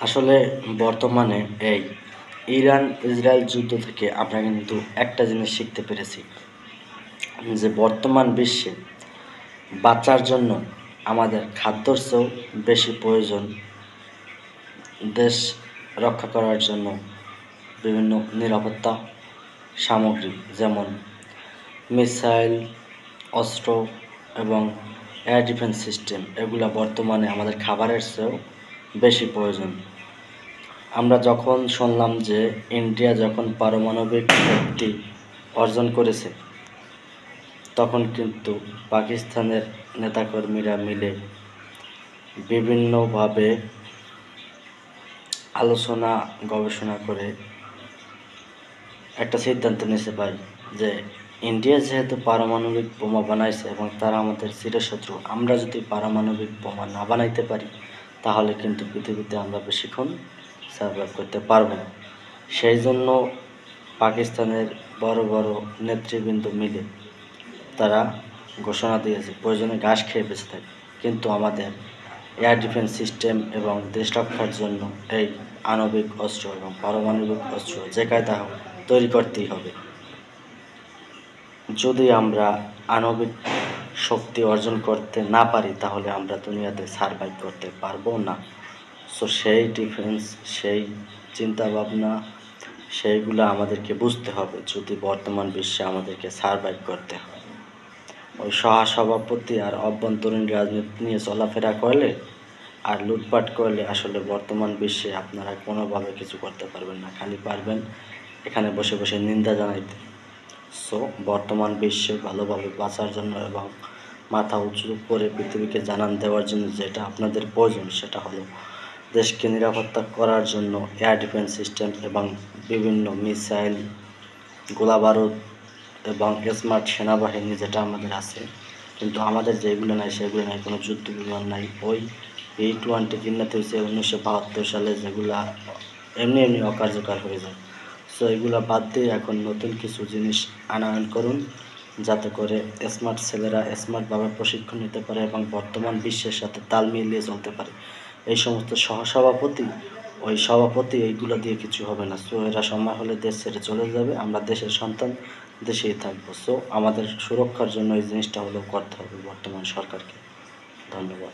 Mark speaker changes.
Speaker 1: আসলে বর্তমানে এই ইরান-ইসরায়েল যুদ্ধ থেকে আমরা কিন্তু একটা জিনিস শিখতে পেরেছি যে বর্তমান বিশ্বে বাঁচার জন্য আমাদের খাদ্যর চেয়েও বেশি প্রয়োজন দেশ রক্ষা করার জন্য বিভিন্ন নিরাপত্তা সামগ্রী, যেমন মিসাইল, অস্ত্র এবং এয়ার ডিফেন্স সিস্টেম। এগুলা বর্তমানে আমাদের খাবারের চেয়েও বেশি প্রয়োজন। আমরা যখন শুনলাম যে ইন্ডিয়া যখন পারমাণবিক শক্তি অর্জন করেছে, তখন কিন্তু পাকিস্তানের নেতাকর্মীরা মিলে বিভিন্নভাবে আলোচনা গবেষণা করে একটা সিদ্ধান্ত নিতে পারি যে ইন্ডিয়া যেহেতু পারমাণবিক বোমা বানাইছে এবং তারা আমাদের চিরশত্রু, আমরা যদি পারমাণবিক বোমা না বানাইতে পারি তাহলে কিন্তু পৃথিবীতে আমরা বেশিক্ষণ সার্ভাইভ করতে পারবো না। সেই জন্য পাকিস্তানের বড় বড় নেতৃবৃন্দ মিলে তারা ঘোষণা দিয়েছে প্রয়োজনে ঘাস খেয়ে বেঁচে থাকে, কিন্তু আমাদের এয়ার ডিফেন্স সিস্টেম এবং দেশ রক্ষার জন্য এই আণবিক অস্ত্র এবং পারমাণবিক অস্ত্র যে কায়দা হোক তৈরি করতেই হবে। যদি আমরা আণবিক শক্তি অর্জন করতে না পারি তাহলে আমরা দুনিয়াতে সার্ভাইভ করতে পারবো না। সো সেই ডিফেন্স, সেই চিন্তাভাবনা, সেইগুলো আমাদেরকে বুঝতে হবে যদি বর্তমান বিশ্বে আমাদেরকে সার্ভাইভ করতে হয়। ওই সহসভাপতি আর অভ্যন্তরীণ রাজনীতি নিয়ে চলাফেরা করলে আর লুটপাট করলে আসলে বর্তমান বিশ্বে আপনারা কোনোভাবে কিছু করতে পারবেন না, খালি পারবেন এখানে বসে বসে নিন্দা জানাইতে। সো বর্তমান বিশ্বে ভালোভাবে বাঁচার জন্য এবং মাথা উঁচু করে পৃথিবীকে জানান দেওয়ার জন্য যেটা আপনাদের প্রয়োজন সেটা হলো দেশকে নিরাপত্তা করার জন্য এয়ার ডিফেন্স সিস্টেম এবং বিভিন্ন মিসাইল, গোলাবারুদ এবং স্মার্ট সেনাবাহিনী যেটা আমাদের আছে, কিন্তু আমাদের যেগুলো নাই সেগুলো নাই, কোনো যুদ্ধ বিমান নাই। ওই E-20 কিনতে হয়েছে 1972 সালে, যেগুলা এমনি এমনি অকার্যকর হয়ে যায়। সো এগুলো বাদ দিয়ে এখন নতুন কিছু জিনিস আনয়ন করুন যাতে করে স্মার্ট ছেলেরা স্মার্টভাবে প্রশিক্ষণ নিতে পারে এবং বর্তমান বিশ্বের সাথে তাল মিলিয়ে চলতে পারে। এই সমস্ত সহসভাপতি, ওই সভাপতি, এইগুলো দিয়ে কিছু হবে না। সো এরা সময় হলে দেশ ছেড়ে চলে যাবে, আমরা দেশের সন্তান, দেশেই থাকবো। সো আমাদের সুরক্ষার জন্য এই জিনিসটা হলেও করতে হবে বর্তমান সরকারকে। ধন্যবাদ।